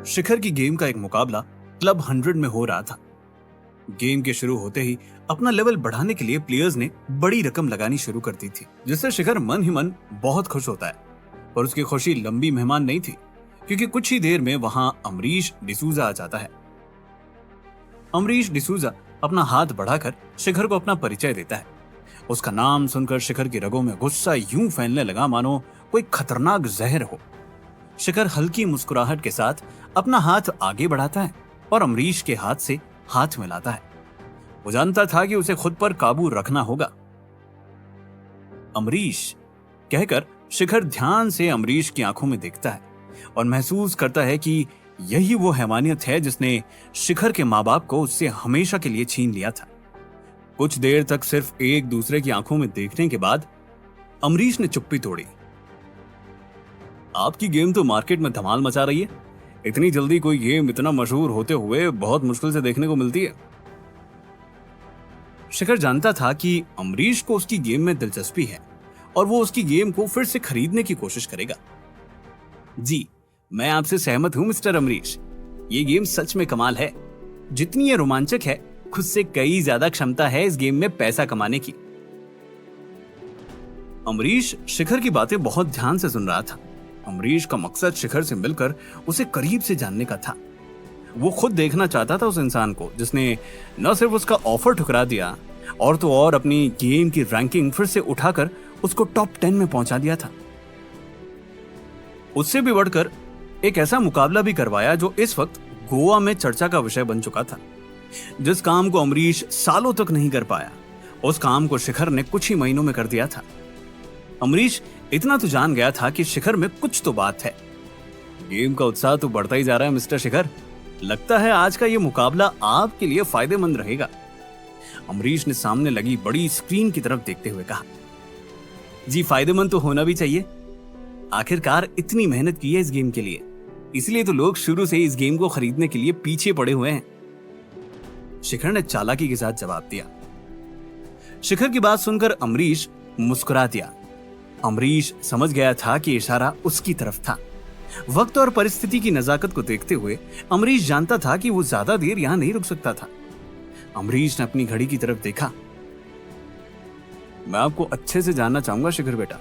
शिखर की गेम का एक मुकाबला क्लब 100 में हो रहा था। गेम के शुरू होते ही अपना लेवल बढ़ाने के लिए प्लेयर्स ने बड़ी रकम लगानी शुरू कर दी थी, जिससे शिखर मन ही मन बहुत खुश होता है। पर उसकी खुशी लंबी मेहमान नहीं थी, क्योंकि कुछ ही देर में वहां अमरीश डिसूजा आ जाता है। अमरीश डिसूजा अपना हाथ बढ़ाकर शिखर को अपना परिचय देता है। उसका नाम सुनकर शिखर की रगों में गुस्सा यूं फैलने लगा मानो कोई खतरनाक जहर हो। शिखर हल्की मुस्कुराहट के साथ अपना हाथ आगे बढ़ाता है और अमरीश के हाथ से हाथ मिलाता है। वो जानता था कि उसे खुद पर काबू रखना होगा। अमरीश कहकर शिखर ध्यान से अमरीश की आंखों में देखता है और महसूस करता है कि यही वो हैवानियत है जिसने शिखर के माँ बाप को उससे हमेशा के लिए छीन लिया था। कुछ देर तक सिर्फ एक दूसरे की आंखों में देखने के बाद अमरीश ने चुप्पी तोड़ी। आपकी गेम तो मार्केट में धमाल मचा रही है। इतनी जल्दी कोई गेम इतना मशहूर होते हुए बहुत मुश्किल से देखने को मिलती है। शिखर जानता था कि अमरीश को उसकी गेम में दिलचस्पी है और वो उसकी गेम को फिर से खरीदने की कोशिश करेगा। जी, मैं आपसे सहमत हूं मिस्टर अमरीश। ये गेम सच में कमाल है। जितनी ये रोमांचक है, खुद से कई ज्यादा क्षमता है इस गेम में पैसा कमाने की। अमरीश शिखर की बातें बहुत ध्यान से सुन रहा था। अमरीश का मकसद शिखर से मिलकर उसे करीब से जानने का था। वो खुद देखना चाहता था उस इंसान को जिसने न सिर्फ उसका ऑफर ठुकरा दिया और तो और अपनी गेम की रैंकिंग फिर से उठाकर उसको टॉप 10 में पहुंचा दिया था। उससे भी बढ़कर एक ऐसा मुकाबला भी करवाया जो इस वक्त गोवा में चर्चा का विषय बन चुका था। जिस काम को अमरीश सालों तक नहीं कर पाया, उस काम को शिखर ने कुछ ही महीनों में कर दिया था। अमरीश इतना तो जान गया था कि शिखर में कुछ तो बात है। गेम का उत्साह तो बढ़ता ही जा रहा है मिस्टर शिखर। लगता है आज का ये मुकाबला आपके लिए फायदेमंद रहेगा। अमरीश ने सामने लगी बड़ी स्क्रीन की तरफ देखते हुए कहा। जी, फायदेमंद तो होना भी चाहिए। आखिरकार इतनी मेहनत की है इस गेम के लिए, इसलिए तो लोग शुरू से इस गेम को खरीदने के लिए पीछे पड़े हुए हैं। शिखर ने चालाकी के साथ जवाब दिया। शिखर की बात सुनकर अमरीश मुस्कुरा दिया। अमरीश समझ गया था कि इशारा उसकी तरफ था। वक्त और परिस्थिति की नजाकत को देखते हुए अमरीश जानता था कि वो ज्यादा देर यहां नहीं रुक सकता था। अमरीश ने अपनी घड़ी की तरफ देखा। मैं आपको अच्छे से जानना चाहूंगा शिखर बेटा।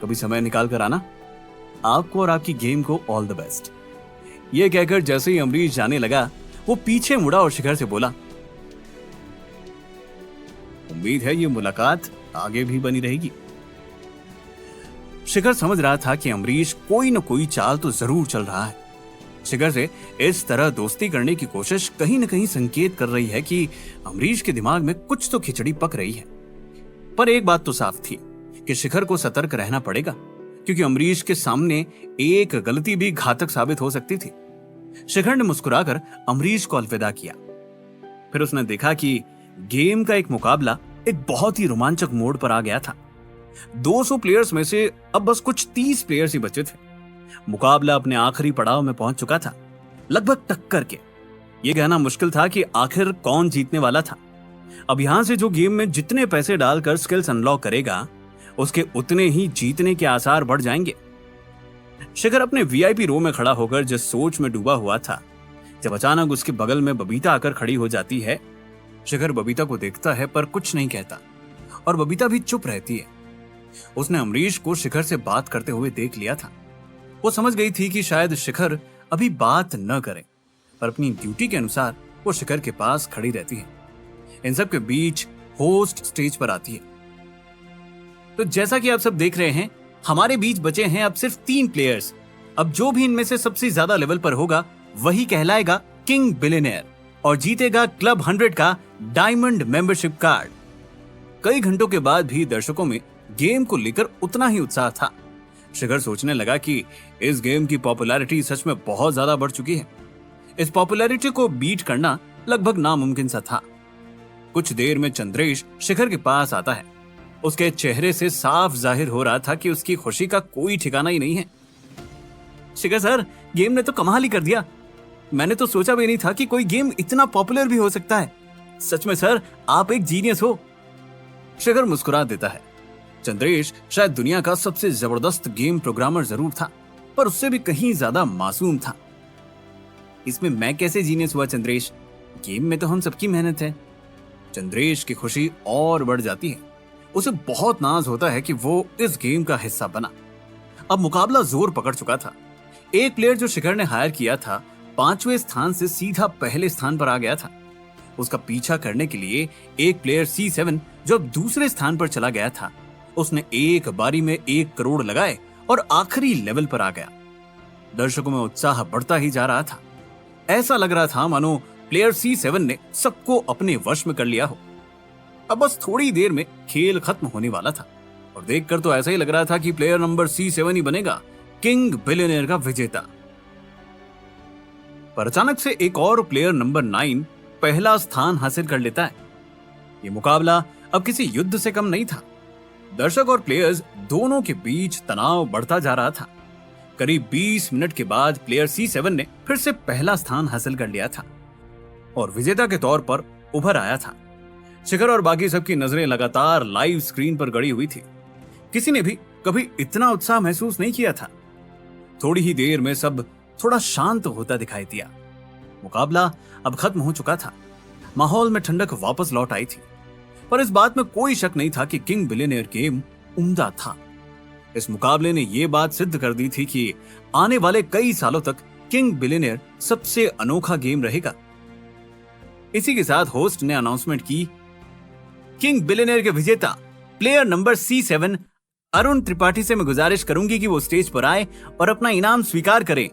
कभी समय निकाल कर आना। आपको और आपकी गेम को ऑल द बेस्ट। यह कहकर जैसे ही अमरीश जाने लगा, वो पीछे मुड़ा और शिखर से बोला, उम्मीद है ये मुलाकात आगे भी बनी रहेगी। शिखर समझ रहा था कि अमरीश कोई न कोई चाल तो जरूर चल रहा है। शिखर से इस तरह दोस्ती करने की कोशिश कहीं न कहीं संकेत कर रही है कि अमरीश के दिमाग में कुछ तो खिचड़ी पक रही है। पर एक बात तो साफ थी कि शिखर को सतर्क रहना पड़ेगा, क्योंकि अमरीश के सामने एक गलती भी घातक साबित हो सकती थी। शिखर ने मुस्कुराकर अमरीश को अलविदा किया। फिर उसने देखा कि गेम का एक मुकाबला एक बहुत ही रोमांचक मोड़ पर आ गया था। 200 प्लेयर्स में से अब बस कुछ 30 प्लेयर्स ही बचे थे। मुकाबला अपने आखिरी पड़ाव में पहुंच चुका था, लगभग टक्कर के। यह कहना मुश्किल था कि आखिर कौन जीतने वाला था। अब यहां से जो गेम में जितने पैसे डालकर स्किल्स अनलॉक करेगा, उसके उतने ही जीतने के आसार बढ़ जाएंगे। शिखर अपने वीआईपी रो में खड़ा होकर जिस सोच में डूबा हुआ था, जब अचानक उसके बगल में बबीता आकर खड़ी हो जाती है। शिखर बबीता को देखता है पर कुछ नहीं कहता और बबीता भी चुप रहती है। उसने अमरीश को शिखर से बात करते हुए देख लिया था। वो समझ गई थी कि शायद शिखर अभी बात न करे, पर अपनी ड्यूटी के अनुसार वो शिखर के पास खड़ी रहती है। इन सब के बीच होस्ट स्टेज पर आती है। तो जैसा कि आप सब देख रहे हैं, हमारे बीच बचे हैं अब सिर्फ 3 प्लेयर्स। अब जो भी इनमें से सबसे ज्यादा लेवल पर होगा वही कहलाएगा किंग बिलियनेयर और जीतेगा क्लब 100 का डायमंड मेंबरशिप कार्ड। कई घंटों के बाद भी दर्शकों में गेम को लेकर उतना ही उत्साह था। शिखर सोचने लगा कि इस गेम की पॉपुलैरिटी सच में बहुत ज्यादा बढ़ चुकी है। इस पॉपुलैरिटी को बीट करना लगभग नामुमकिन सा था। कुछ देर में चंद्रेश शिखर के पास आता है। उसके चेहरे से साफ जाहिर हो रहा था कि उसकी खुशी का कोई ठिकाना ही नहीं है। शिखर सर, गेम ने तो कमाल ही कर दिया। मैंने तो सोचा भी नहीं था कि कोई गेम इतना पॉपुलर भी हो सकता है। सच में सर, आप एक जीनियस हो। शिखर मुस्कुरा देता है। चंद्रेश शायद दुनिया का सबसे जबरदस्त गेम प्रोग्रामर जरूर था, पर उससे भी कहीं ज्यादा मासूम था। इसमें मैं कैसे जीनियस हुआ चंद्रेश? गेम में तो हम सबकी मेहनत है। चंद्रेश की खुशी और बढ़ जाती है। उसे बहुत नाज होता है कि वो इस गेम का हिस्सा बना। अब मुकाबला जोर पकड़ चुका था। एक प्लेयर जो शिखर ने हायर किया था 5वें स्थान से सीधा पहले स्थान पर आ गया था। उसका पीछा करने के लिए एक प्लेयर C7 जो अब दूसरे स्थान पर चला गया था, उसने एक बारी में 1 करोड़ लगाए और आखिरी लेवल पर आ गया। दर्शकों में उत्साह बढ़ता ही जा रहा था। ऐसा लग रहा था मानो प्लेयर C7 ने सबको अपने वश में कर लिया हो। अब बस थोड़ी देर में खेल खत्म होने वाला था और देखकर तो ऐसा ही लग रहा था कि प्लेयर नंबर C7 ही बनेगा किंग बिलियनेयर का विजेता। पर अचानक से एक और प्लेयर नंबर 9 पहला स्थान हासिल कर लेता है। ये मुकाबला अब किसी युद्ध से कम नहीं था। दर्शक और प्लेयर्स दोनों के बीच तनाव बढ़ता जा रहा था। करीब 20 मिनट के बाद प्लेयर C7 ने फिर से पहला स्थान हासिल कर लिया था और विजेता के तौर पर उभर आया था। शिखर और बाकी सबकी नजरें लगातार लाइव स्क्रीन पर गड़ी हुई थी। किसी ने भी कभी इतना उत्साह महसूस नहीं किया था। थोड़ी ही देर में सब थोड़ा शांत होता दिखाई दिया। मुकाबला अब खत्म हो चुका था। माहौल में ठंडक वापस लौट आई थी। पर इस बात में कोई शक नहीं था कि किंग बिलियनेयर गेम उम्दा था। इस मुकाबले ने यह बात सिद्ध कर दी थी कि आने वाले कई सालों तक किंग बिलियनेयर सबसे अनोखा गेम रहेगा। इसी के साथ होस्ट ने अनाउंसमेंट की, किंग बिलियनेयर के विजेता player number C7 Arun Tripathi से मैं गुजारिश करूंगी कि वो स्टेज पर आए और अपना इनाम स्वीकार करें।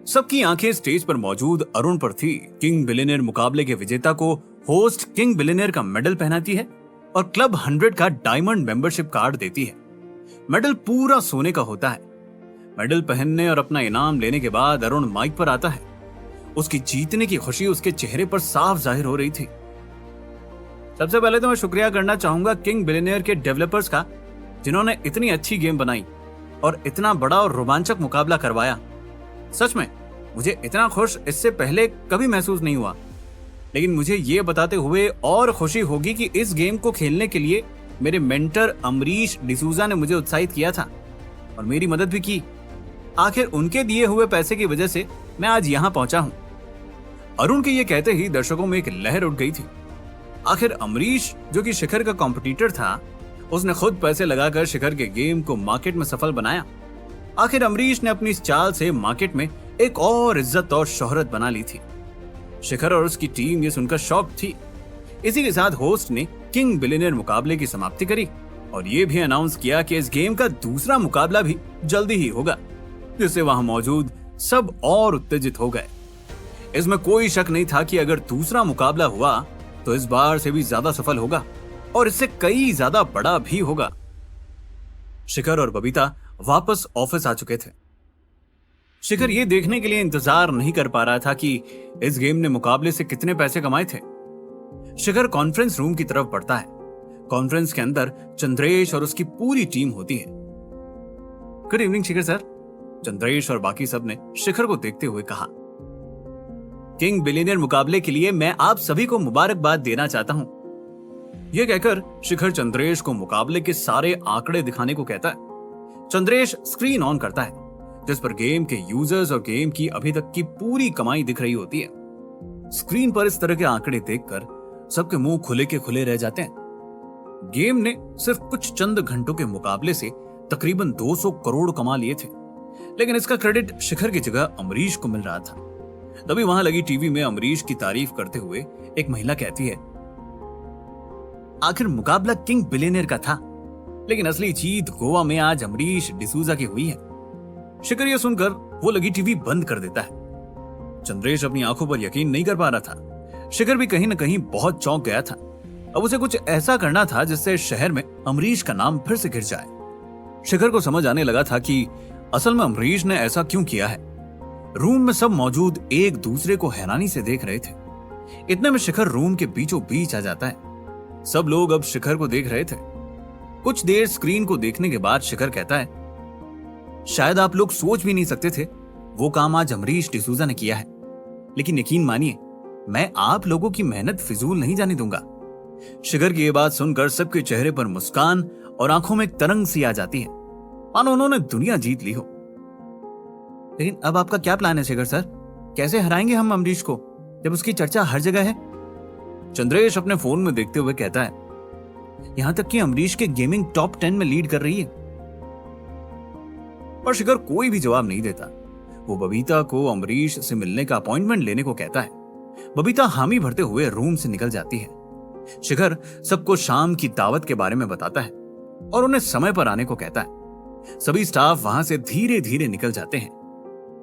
सबकी आंखें स्टेज पर मौजूद अरुण पर थी। किंग बिलियनेयर मुकाबले के विजेता को होस्ट किंग बिलियनेयर का मेडल पहनाती है और क्लब 100 का डायमंड मेंबरशिप कार्ड देती है। मेडल पूरा सोने का होता है। मेडल पहनने और अपना इनाम लेने के बाद अरुण माइक पर आता है। उसकी जीतने की खुशी उसके चेहरे पर साफ जाहिर हो रही थी। सबसे पहले तो मैं शुक्रिया करना चाहूंगा किंग बिलियनेयर के डेवलपर्स का, जिन्होंने इतनी अच्छी गेम बनाई और इतना बड़ा और रोमांचक मुकाबला करवाया। सच में मुझे इतना खुश इससे पहले कभी महसूस नहीं हुआ। लेकिन मुझे ये बताते हुए और खुशी होगी कि इस गेम को खेलने के लिए मेरे मेंटर अमरीश डिसूजा ने मुझे उत्साहित किया था और मेरी मदद भी की। आखिर उनके दिए हुए पैसे की वजह से मैं आज यहाँ पहुंचा हूँ। अरुण के ये कहते ही दर्शकों में एक लहर उठ गई थी। आखिर अमरीश जो कि शिखर का कॉम्पिटिटर था, उसने खुद पैसे लगाकर शिखर के गेम को मार्केट में सफल बनाया। आखिर अमरीश ने अपनी इस चाल से मार्केट में एक और इज्जत और शोहरत बना ली थी। शिखर और उसकी टीम ये सुनकर शॉक थी। इसी के साथ होस्ट ने किंग बिलियनेयर मुकाबले की समाप्ति करी और ये भी अनाउंस किया कि इस गेम का दूसरा मुकाबला भी जल्दी ही होगा, जिससे वहां मौजूद सब और उत्तेजित हो गए। इसमें कोई शक नहीं था कि अगर दूसरा मुकाबला हुआ तो इस बार से भी ज्यादा सफल होगा और इससे कई ज्यादा बड़ा भी होगा। शिखर और बबीता वापस ऑफिस आ चुके थे। शिखर ये देखने के लिए इंतजार नहीं कर पा रहा था कि इस गेम ने मुकाबले से कितने पैसे कमाए थे। शिखर कॉन्फ्रेंस रूम की तरफ बढ़ता है। कॉन्फ्रेंस के अंदर चंद्रेश और उसकी पूरी टीम होती है। गुड इवनिंग शिखर सर, चंद्रेश और बाकी सब ने शिखर को देखते हुए कहा। किंग बिलियनेयर मुकाबले के लिए मैं आप सभी को मुबारकबाद देना चाहता हूं। यह कहकर शिखर चंद्रेश को मुकाबले के सारे आंकड़े दिखाने को कहता है। चंद्रेश स्क्रीन ऑन करता है, जिस पर गेम के यूजर्स और गेम की अभी तक की पूरी कमाई दिख रही होती है। स्क्रीन पर इस तरह के आंकड़े देखकर सबके मुंह खुले के खुले रह जाते हैं। गेम ने सिर्फ कुछ चंद घंटों के मुकाबले से तकरीबन 200 करोड़ कमा लिए थे, लेकिन इसका क्रेडिट शिखर की जगह अमरीश को मिल रहा था। तभी वहां लगी टीवी में अमरीश की तारीफ करते हुए एक महिला कहती है, आखिर मुकाबला किंग बिलियनेयर का था, लेकिन असली जीत गोवा में आज अमरीश डिसूजा की हुई है। शिखर ये सुनकर वो लगी टीवी बंद कर देता है। चंद्रेश अपनी आंखों पर यकीन नहीं कर पा रहा था। शिखर भी कहीं न कहीं बहुत चौंक गया था। अब उसे कुछ ऐसा करना था जिससे शहर में अमरीश का नाम फिर से गिर जाए। शिखर को समझ आने लगा था कि असल में अमरीश ने ऐसा क्यों किया है। रूम में सब मौजूद एक दूसरे को हैरानी से देख रहे थे। इतने में शिखर रूम के बीचों बीच आ जाता है। सब लोग अब शिखर को देख रहे थे। कुछ देर स्क्रीन को देखने के बाद शिखर कहता है, शायद आप लोग सोच भी नहीं सकते थे वो काम आज अमरीश डिसूजा ने किया है, लेकिन यकीन मानिए मैं आप लोगों की मेहनत फिजूल नहीं जाने दूंगा। शिखर की ये बात सुनकर सबके चेहरे पर मुस्कान और आंखों में एक तरंग सी आ जाती है, मानो उन्होंने दुनिया जीत ली हो। लेकिन अब आपका क्या प्लान है शिखर सर? कैसे हराएंगे हम अमरीश को जब उसकी चर्चा हर जगह है? चंद्रेश अपने फोन में देखते हुए कहता है, यहां तक कि अमरीश के गेमिंग टॉप 10 में लीड कर रही है। पर शिखर कोई भी जवाब नहीं देता। वो बबीता को अमरीश से मिलने का अपॉइंटमेंट लेने को कहता है। बबीता हामी भरते हुए रूम से निकल जाती है। शिखर सबको शाम की दावत के बारे में बताता है और उन्हें समय पर आने को कहता है। सभी स्टाफ वहां से धीरे धीरे निकल जाते हैं।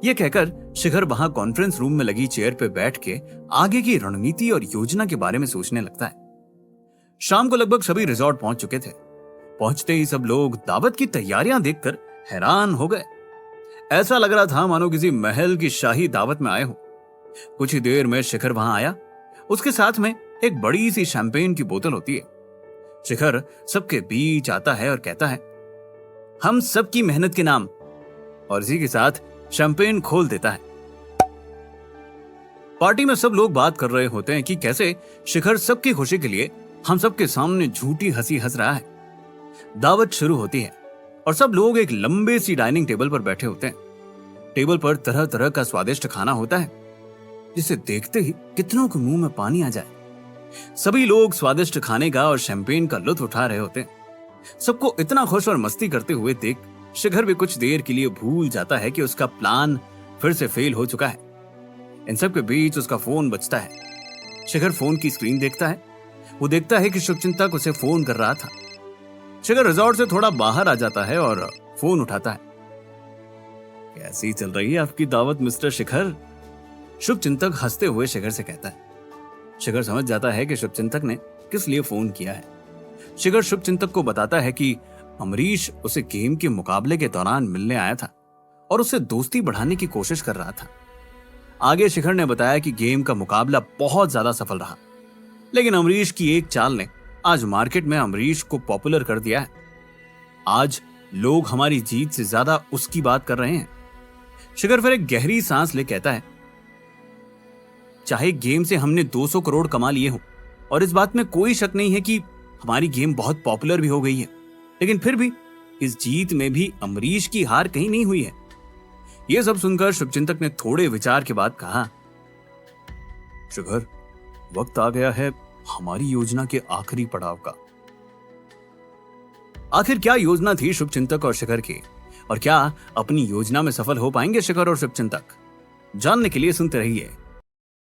यह कहकर शिखर वहां कॉन्फ्रेंस रूम में लगी चेयर पे बैठ के आगे की रणनीति और योजना के बारे में सोचने लगता है। शाम को लगभग सभी रिजॉर्ट पहुंच चुके थे। पहुंचते ही सब लोग दावत की तैयारियां देखकर हैरान हो गए। ऐसा लग रहा था मानो किसी महल की शाही दावत में आए हो। कुछ ही देर में शिखर वहां आया। उसके साथ में एक बड़ी सी शैंपेन की बोतल होती है। शिखर सबके बीच आता है और कहता है, हम सबकी मेहनत के नाम, और इसी के साथ शैंपेन खोल देता है। पार्टी में सब लोग बात कर रहे होते हैं कि कैसे शिखर सबकी खुशी के लिए हम सबके सामने झूठी हंसी हंस रहा है। दावत शुरू होती है और सब लोग एक लंबे सी डाइनिंग टेबल पर बैठे होते हैं। टेबल पर तरह तरह का स्वादिष्ट खाना होता है जिसे देखते ही कितनों के मुंह में पानी आ जाए। सभी लोग स्वादिष्ट खाने का और शैंपेन का लुत्फ उठा रहे होते हैं। सबको इतना खुश और मस्ती करते हुए देख शिखर भी कुछ देर के लिए भूल जाता है कि उसका प्लान फिर से फेल हो चुका है। इन सब के बीच उसका फोन बजता है। शिखर फोन की स्क्रीन देखता है। वो देखता है कि शुभचिंतक उसे फोन कर रहा था। शिखर रिजॉर्ट से थोड़ा बाहर आ जाता है और फोन उठाता है। कैसी चल रही है आपकी दावत मिस्टर शिखर? शुभचिंतक हंसते हुए शिखर से कहता है। शिखर समझ जाता है कि शुभचिंतक ने किस लिए फोन किया है। शिखर शुभचिंतक को बताता है कि अमरीश उसे गेम के मुकाबले के दौरान मिलने आया था और उससे दोस्ती बढ़ाने की कोशिश कर रहा था। आगे शिखर ने बताया कि गेम का मुकाबला बहुत ज्यादा सफल रहा, लेकिन अमरीश की एक चाल ने आज मार्केट में अमरीश को पॉपुलर कर दिया है। आज लोग हमारी जीत से ज्यादा उसकी बात कर रहे हैं। शिखर फिर एक गहरी सांस ले कहता है, चाहे गेम से हमने 200 करोड़ कमा लिए हो और इस बात में कोई शक नहीं है कि हमारी गेम बहुत पॉपुलर भी हो गई है, लेकिन फिर भी इस जीत में भी अमरीश की हार कहीं नहीं हुई है। यह सब सुनकर शुभचिंतक ने थोड़े विचार के बाद कहा, शिखर, वक्त आ गया है हमारी योजना के आखिरी पड़ाव का। आखिर क्या योजना थी शुभचिंतक और शिखर की, और क्या अपनी योजना में सफल हो पाएंगे शिखर और शुभचिंतक? जानने के लिए सुनते रहिए